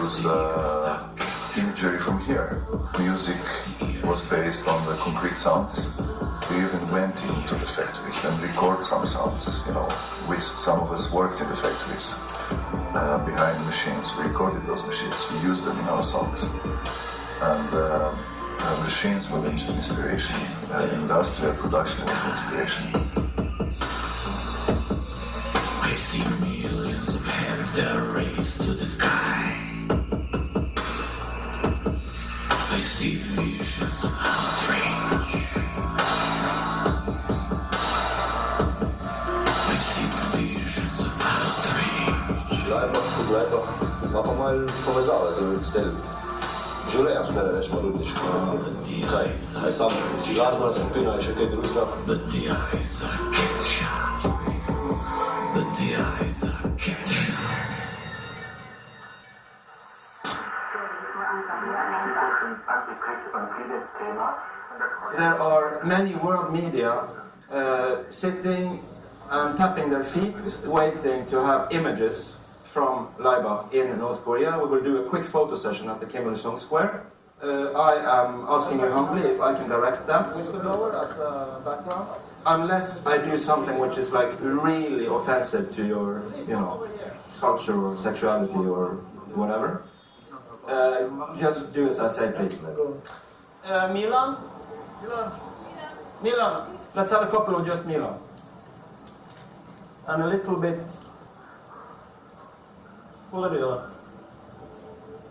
used imagery from here. Music was based on the concrete sounds. We even went into the factories and recorded some sounds. You know, some of us worked in the factories behind the machines. We recorded those machines. We used them in our songs. And machines were the inspiration. Industrial production was the inspiration. I see millions of hands that race to the sky. I see visions of outrage. I see visions of outrage. Laibach, mach mal Kommissar, also stell. Želea šle reč pa tudi kaj, aj sam glasba sem pina in še kaj drugega. But the eyes are kept shut. But the eyes are kept shut. There are many world media sitting and tapping their feet, waiting to have images from Laibach in North Korea. We will do a quick photo session at the Kim Il-sung Square. I am asking you humbly if I can direct that. Unless I do something which is like really offensive to your, culture or sexuality or whatever. Just do as I say, please. Milan? Milan. Let's have a couple of just Milan. And a little bit. What are you doing?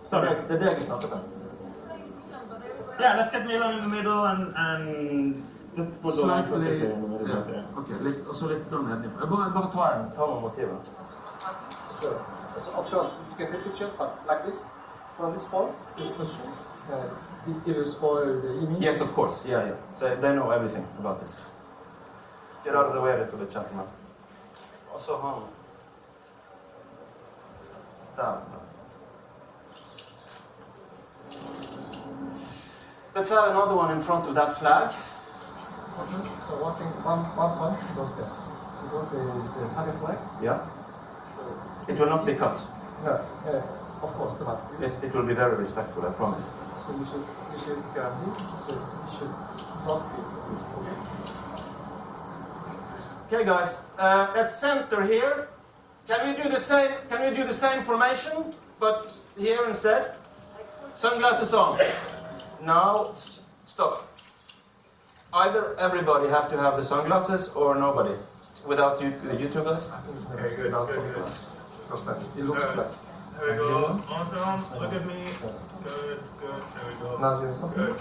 Sorry, the deck is not open. Yeah, let's get Milan in the middle and Slightly. Okej, och så lite grann här. Bara ta motiven. So of course, you can take a picture, but like this, from this point, it will spoil the image. Yes, of course. Yeah. So they know everything about this. Get out of the way a little bit, gentlemen. Och så han. Där. Let's have another one in front of that flag. Okay. So one point goes there. Because there is the party flag. Yeah. So It will not be cut. no, of course, the one. It will be very respectful, I promise. So you should guarantee. So it should not be used. Okay. Okay, guys. At center here. Can we do the same? Can we do the same formation, but here instead? Sunglasses on. Now, stop. Either everybody have to have the sunglasses or nobody. Without you two guys? I think it's better without sunglasses. Because then it looks like. Here we go. Awesome. Look at me. Good. There we go. Now doing something. Good.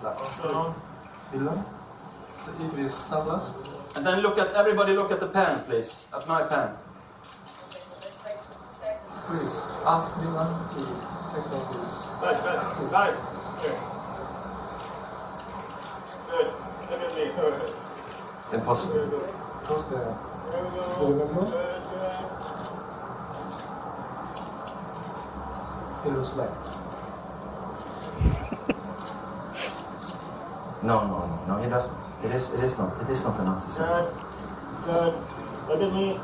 Awesome. Below. So if it is sunglasses. And then everybody look at the pen, please. At my pen. Please ask Milan to take off this. Guys. Here. Good. Look at me. Good. It's impossible. There we go. Close there. There we go. Do you remember? Good. It looks like. No, he doesn't. It is not a Nazi symbol. Good. Look at me.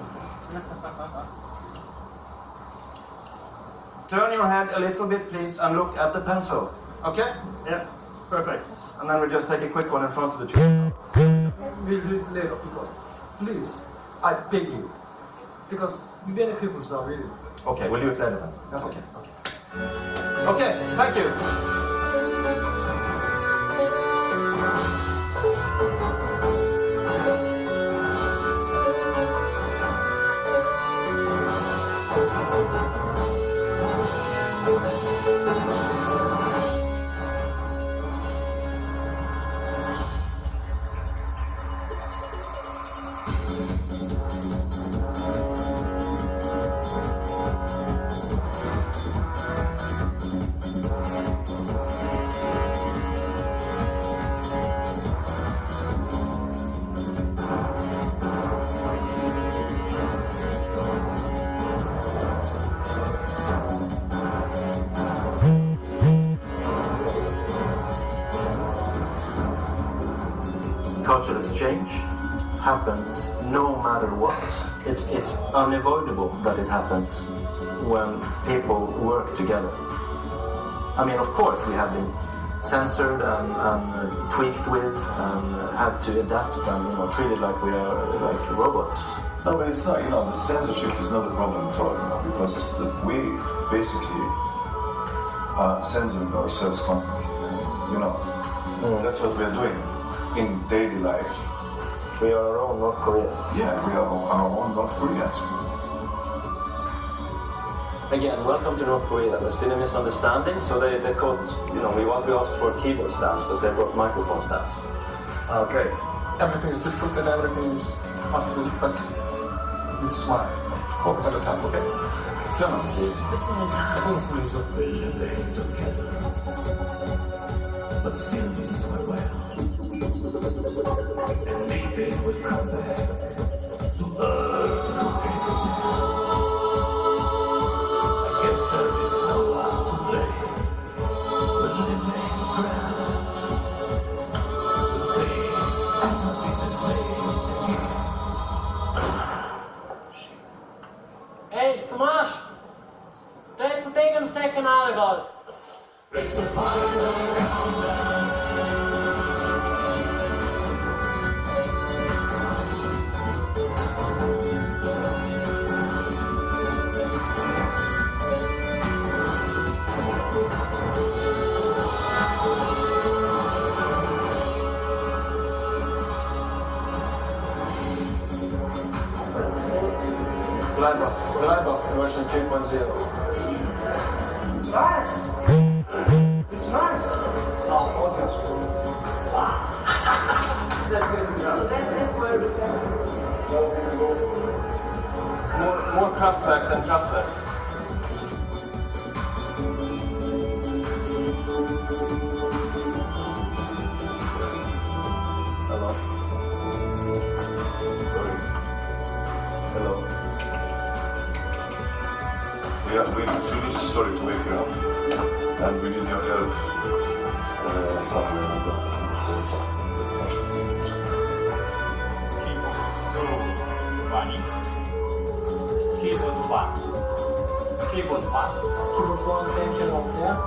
Turn your head a little bit, please, and look at the pencil. Okay? Yeah. Perfect. And then we just take a quick one in front of the tree. We'll do it later because, please, I beg you. Because many people are really. Okay, we'll do it later then. Okay. Okay, thank you. Cultural exchange happens no matter what. It's unavoidable that it happens. when people work together. I mean, of course, we have been censored and tweaked with and had to adapt and treated like we are like robots. No, but it's not, the censorship is not a problem at all, because we basically are censoring ourselves constantly, That's what we are doing in daily life. We are our own North Korea. Yeah, we are our own North Koreans. Again, welcome to North Korea. There's been a misunderstanding, so they thought, we asked for keyboard stands, but they brought microphone stands. Okay. Everything is difficult and everything is hard, but with a smile. Of course. All the time, okay? No. But still it's my well. And maybe we'll come back to earth to take it down. I guess there is no one to blame but living ground. The things have not been the same again. Hey, Tomasz! Daj potegam se kanale dol. It's the final countdown. Laibach version 2.0. It's nice. It's nice. More Kraftwerk than Kraftwerk. Hello. Sorry. Hello. We finished, sorry to wake you up, and we need your help. Keyboard 1. Keyboard 1. Keyboard 1, 10 channels, yeah?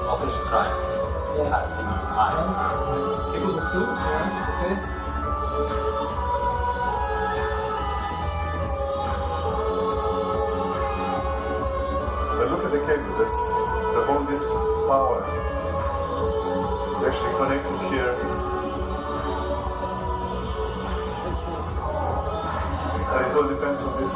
Open subscribe. Keyboard 2, yeah, okay. But look at the cable, that's this power. It's actually connected here. And it all depends on this.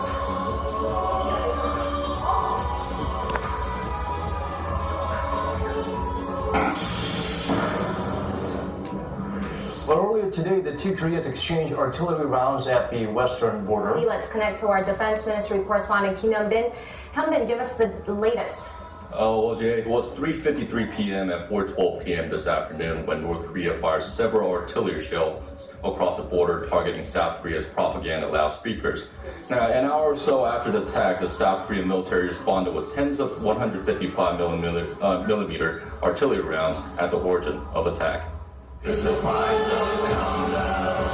Well, earlier today, the two Koreas exchanged artillery rounds at the western border. Let's connect to our Defense Ministry correspondent Kim Hyun-bin. Hyun-bin, give us the latest. Well, Jay, it was 3:53 p.m. and 4:12 p.m. this afternoon when North Korea fired several artillery shells across the border targeting South Korea's propaganda loudspeakers. Now, an hour or so after the attack, the South Korean military responded with tens of 155 millimeter artillery rounds at the origin of attack. It's the final countdown.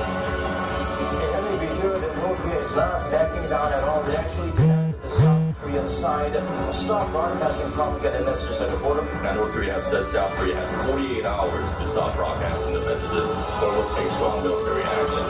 Henry, we hear that North Korea is not backing down at all. They actually commanded the South Korean side to stop broadcasting propaganda messages at the border. Now, North Korea has said South Korea has 48 hours to stop broadcasting the messages, or will take strong military action.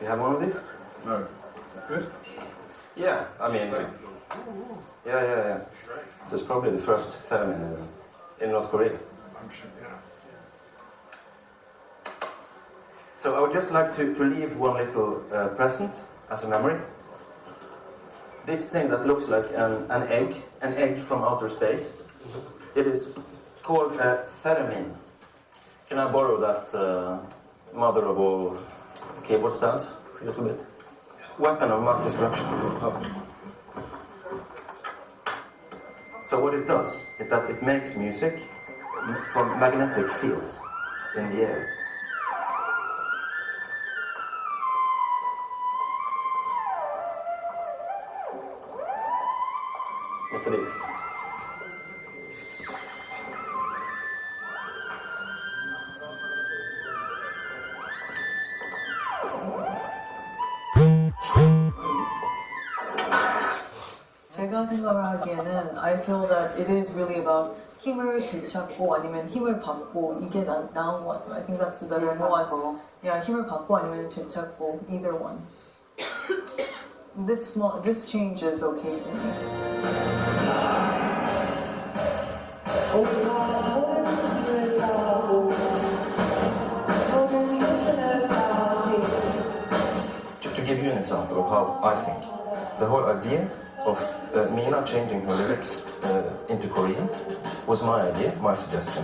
You have one of these? No. Good? Yeah, I mean, yeah. So it's probably the first theremin in North Korea. I'm sure, yeah. So I would just like to leave one little present as a memory. This thing that looks like an egg from outer space. It is called a theremin. Can I borrow that mother of all keyboard stands a little bit? Weapon of mass destruction. So what it does is that it makes music from magnetic fields in the air. Mr. Lee. 제가 생각을 하기에는 I feel that it is really about 힘을 되찾고 아니면 힘을 받고 이게 나은 것 같아요. I think that's the better nuance. Yeah, 힘을 받고 아니면 되찾고 either one. This change is okay to me. To give you an example of how I think, the whole idea of Mina changing her lyrics into Korean was my idea, my suggestion,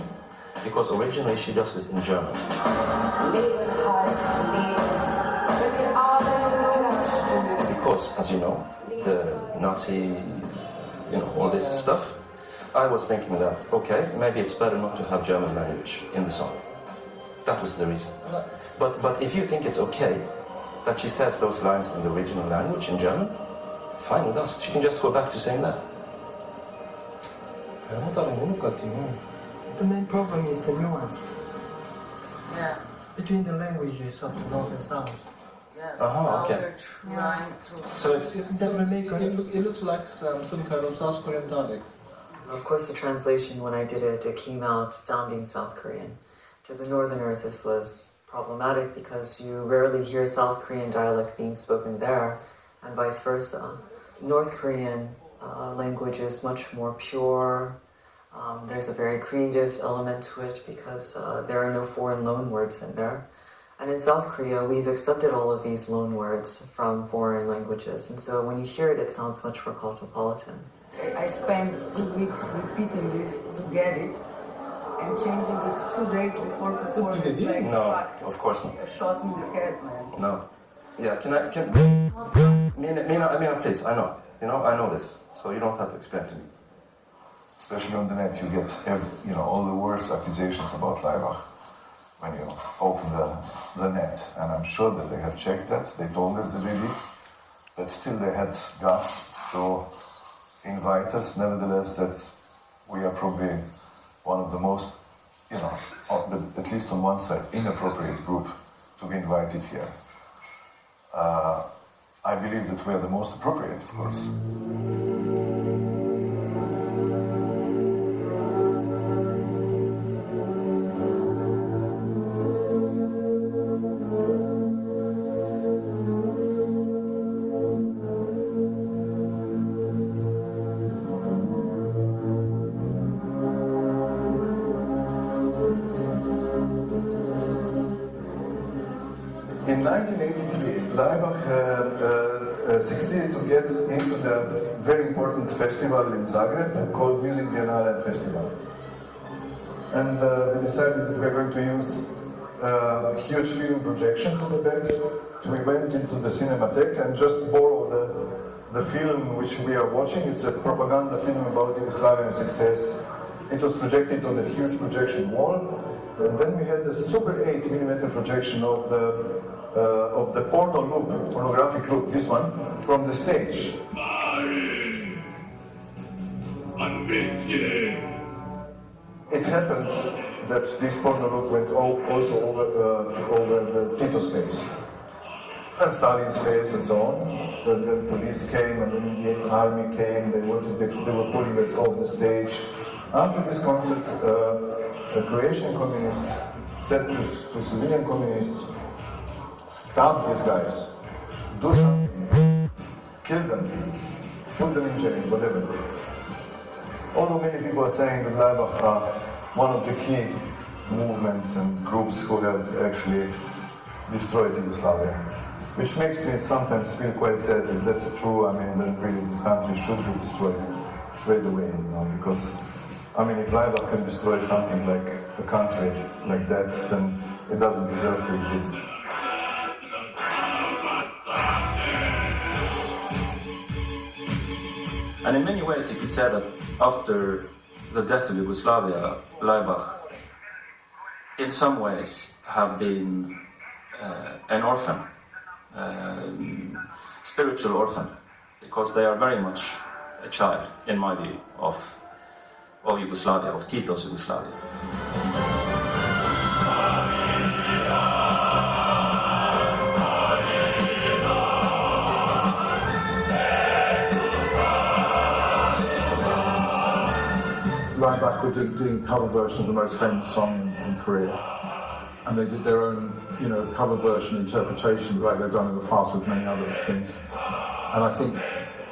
because originally she does this in German. Because, as you know, the Nazi, all this stuff, I was thinking that, okay, maybe it's better not to have German language in the song. That was the reason. But if you think it's okay that she says those lines in the original language, in German, fine with us. She can just go back to saying that. The main problem is the nuance. Yeah. Between the languages of the North and South. Yes. Okay. We're trying to. So It looks like some kind of South Korean dialect. Of course, the translation, when I did it, it came out sounding South Korean. To the Northerners, this was problematic because you rarely hear South Korean dialect being spoken there, and vice versa. North Korean language is much more pure. There's a very creative element to it because there are no foreign loanwords in there. And in South Korea, we've accepted all of these loanwords from foreign languages, and so when you hear it, it sounds much more cosmopolitan. I spent 2 weeks repeating this to get it and changing it 2 days before performance. Like, no, of course not. a shot in the head, man. No. Yeah, Mina, please, I know. I know this, so you don't have to explain to me. Especially on the net, you get all the worst accusations about Laibach when you open the net. And I'm sure that they have checked that. They told us that they did. But still they had guts to invite us. Nevertheless, that we are probably one of the most, at least on one side, inappropriate group to be invited here. I believe that we are the most appropriate, of course. In 1983, Laibach succeeded to get into the very important festival in Zagreb called Music Biennale Festival. And we decided that we are going to use huge film projections in the back. We went into the Cinematheque and just borrowed the film which we are watching. It's a propaganda film about Yugoslavian success. It was projected on a huge projection wall. And then we had a super 8mm projection of the pornographic loop, this one, from the stage. It happened that this porno loop went also over the Tito's face, and Stalin's face, and so on. The police came, and then the army came. They were pulling us off the stage. After this concert, the Croatian communists said to civilian communists, "Stop these guys, do something, kill them, put them in jail, whatever." Although many people are saying that Laibach are one of the key movements and groups who have actually destroyed Yugoslavia. Which makes me sometimes feel quite sad. If that's true, I mean, then really this country should be destroyed straight away, you know, because, I mean, if Laibach can destroy something like a country like that, then it doesn't deserve to exist. And in many ways you could say that after the death of Yugoslavia, Laibach in some ways have been an orphan, spiritual orphan, because they are very much a child, in my view, of Yugoslavia, of Tito's Yugoslavia. Laibach were doing cover version of the most famous song in Korea, and they did their own, you know, cover version interpretation, like they've done in the past with many other things. And I think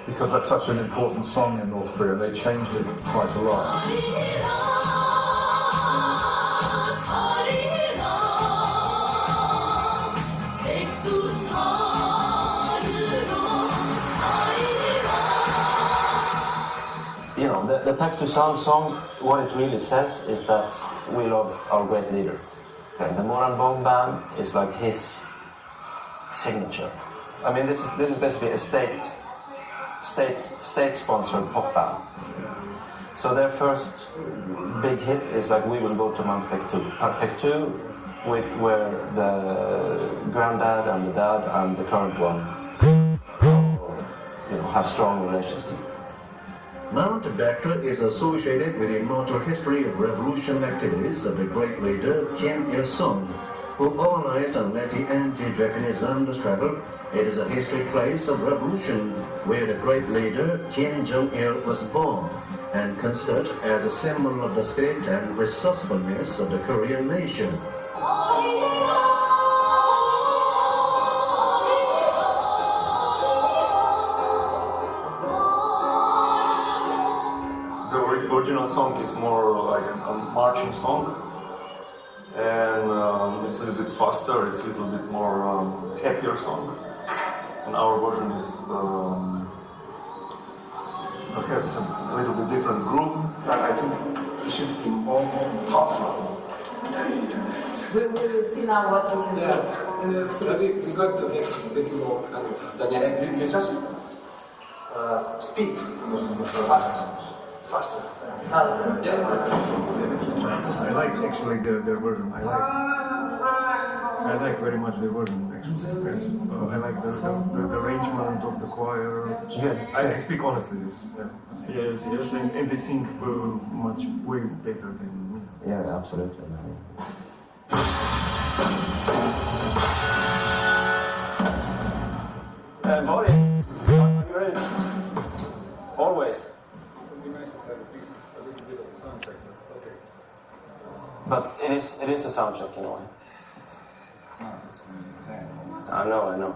because that's such an important song in North Korea, they changed it quite a lot. You know, the Pact to Sound song, what it really says is that we love our great leader. Okay, the Moran Bong Band is like his signature. I mean, this is basically a state-sponsored pop band. So their first big hit is like "We Will Go to Mount Pektu." Pektu, where the granddad and the dad and the current one, you know, have strong relations to. Mount Pektu is associated with the immortal history of revolution activities of the great leader Kim Il-sung, who organized and led the anti-Japanese armed struggle. It is a historic place of revolution where the great leader Kim Jong-il was born and considered as a symbol of the spirit and resourcefulness of the Korean nation. The original song is more like a marching song, and it's a little bit faster, it's a little bit more happier song. And our version is has a little bit different groove. I think it should be more powerful. We will see now what we can do. We will see. We got to make a bit more kind of dynamic. You just speed faster. I like actually their version. I like very much the version actually. Yes. I like the arrangement of the choir. Yeah, I speak honestly. This. Yeah. Yes, and they sing much way better than me. Yeah, absolutely. Boris, are you ready? Always. But it is a sound check in a way. It's not, it's insane. I know.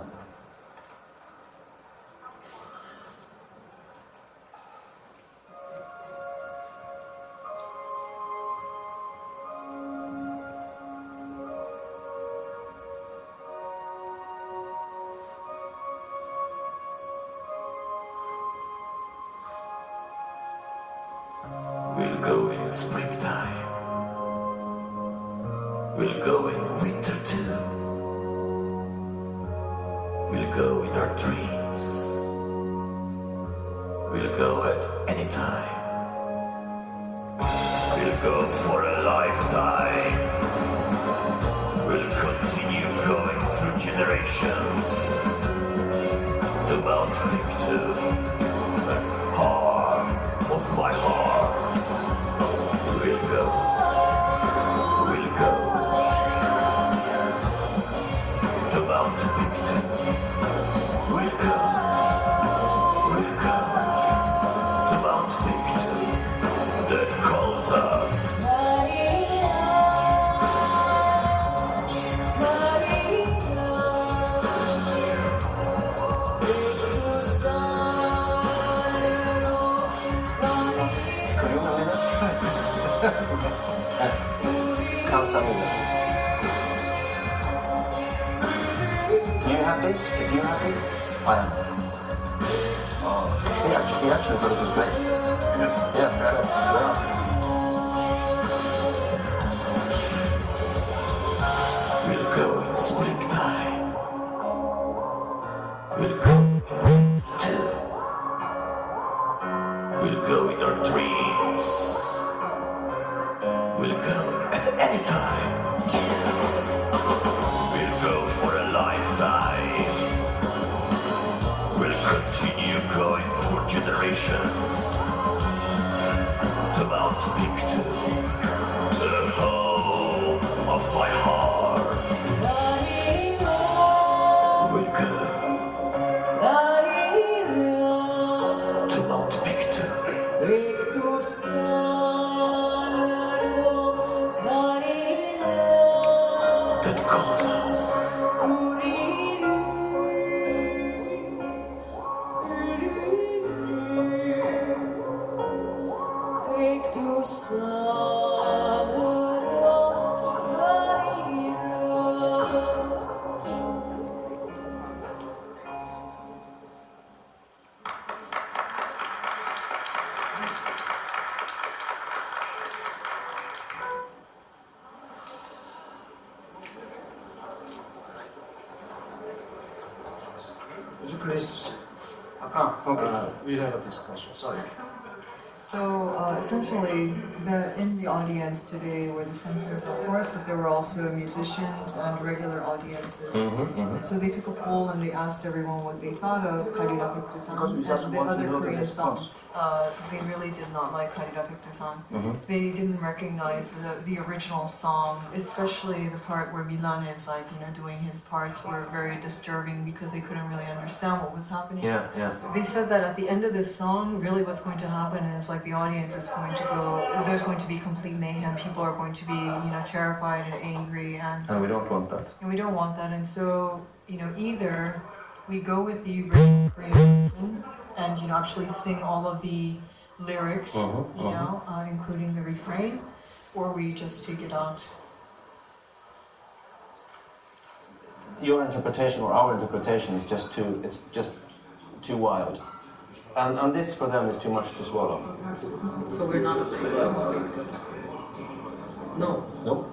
We'll go in springtime. We'll go in winter too. We'll go in our dreams. We'll go at any time. We'll go for a lifetime. We'll continue going through generations to Mount Pektu, heart of my heart. We'll go. happy, if you're happy, I am happy. He actually thought it was great. Yeah, so, yeah. We'll go in springtime. We'll go in winter. We'll go in our dreams. We'll go at any time. We'll go for a lifetime. We'll continue going for generations. To Mount Pictou, the home of my heart. We'll go to Mount Pictou. That calls us. Would you please? We'll have a discussion. Sorry. So essentially, in the audience today were the censors, of course, but there were also musicians and regular audiences. So they took a poll and they asked everyone what they thought of Karira Pictusan Because we just and the want to other know the Korean response. songs. They really did not like Karira Pictusan. They didn't recognize the original song, especially the part where Milan is like, doing his parts were very disturbing because they couldn't really understand what was happening. Yeah. They said that at the end of this song, really what's going to happen is like the audience is going to go, there's going to be complete mayhem. People are going to be, terrified and angry, and And we don't want that. we don't want that. And so, either we go with the original Korean version and actually sing all of the lyrics, including the refrain, or we just take it out. Your interpretation or our interpretation is just too wild. And this for them is too much to swallow. So we're not wearing the No. Nope.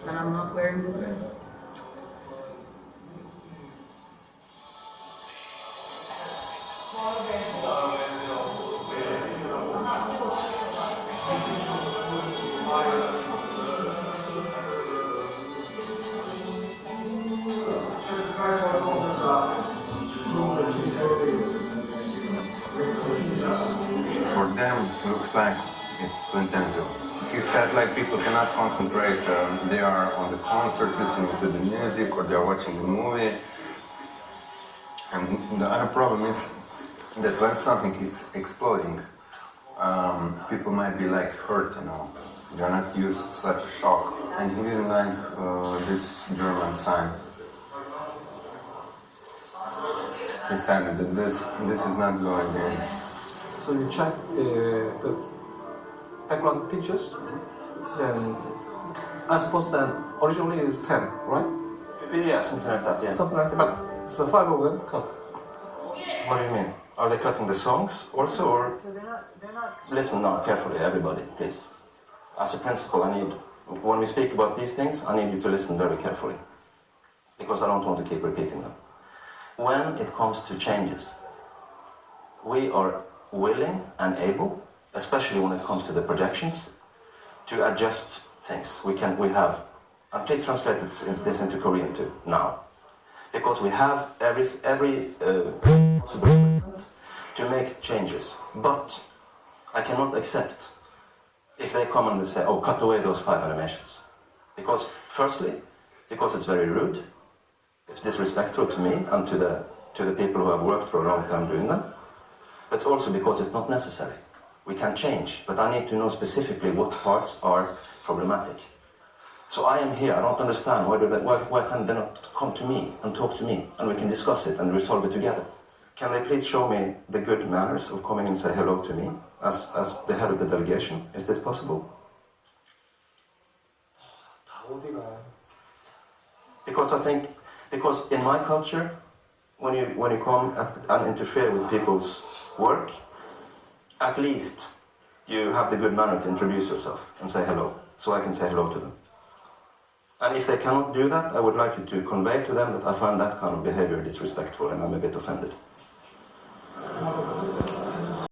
And I'm not wearing the dress. For them, it looks like it's too intensive. He said like people cannot concentrate, they are on the concert listening to the music or they're watching the movie. And the other problem is that when something is exploding, people might be like hurt, They're not used to such a shock. And he didn't like this German sign. He said that this is not going in. So you check the background pictures, then I suppose then originally it's 10, right? Yeah, something like that, yeah. Something like that. But so 5 of them cut. What do you mean? Are they cutting the songs also, or? So they're not. Listen now, carefully, everybody, please. As a principal, when we speak about these things, I need you to listen very carefully. Because I don't want to keep repeating them. When it comes to changes, we are willing and able, especially when it comes to the projections, to adjust things. We have, and please translate this into Korean too, now. Because we have every possibility to make changes. But I cannot accept if they come and they say, oh, cut away those 5 animations. Because, firstly, because it's very rude, it's disrespectful to me and to the people who have worked for a long time doing them. But also because it's not necessary. We can change, but I need to know specifically what parts are problematic. So I am here, I don't understand why can't they not come to me and talk to me and we can discuss it and resolve it together. Can they please show me the good manners of coming and say hello to me as the head of the delegation? Is this possible? Because in my culture, when you come and interfere with people's work, at least you have the good manner to introduce yourself and say hello, so I can say hello to them. And if they cannot do that, I would like you to convey to them that I find that kind of behavior disrespectful and I'm a bit offended.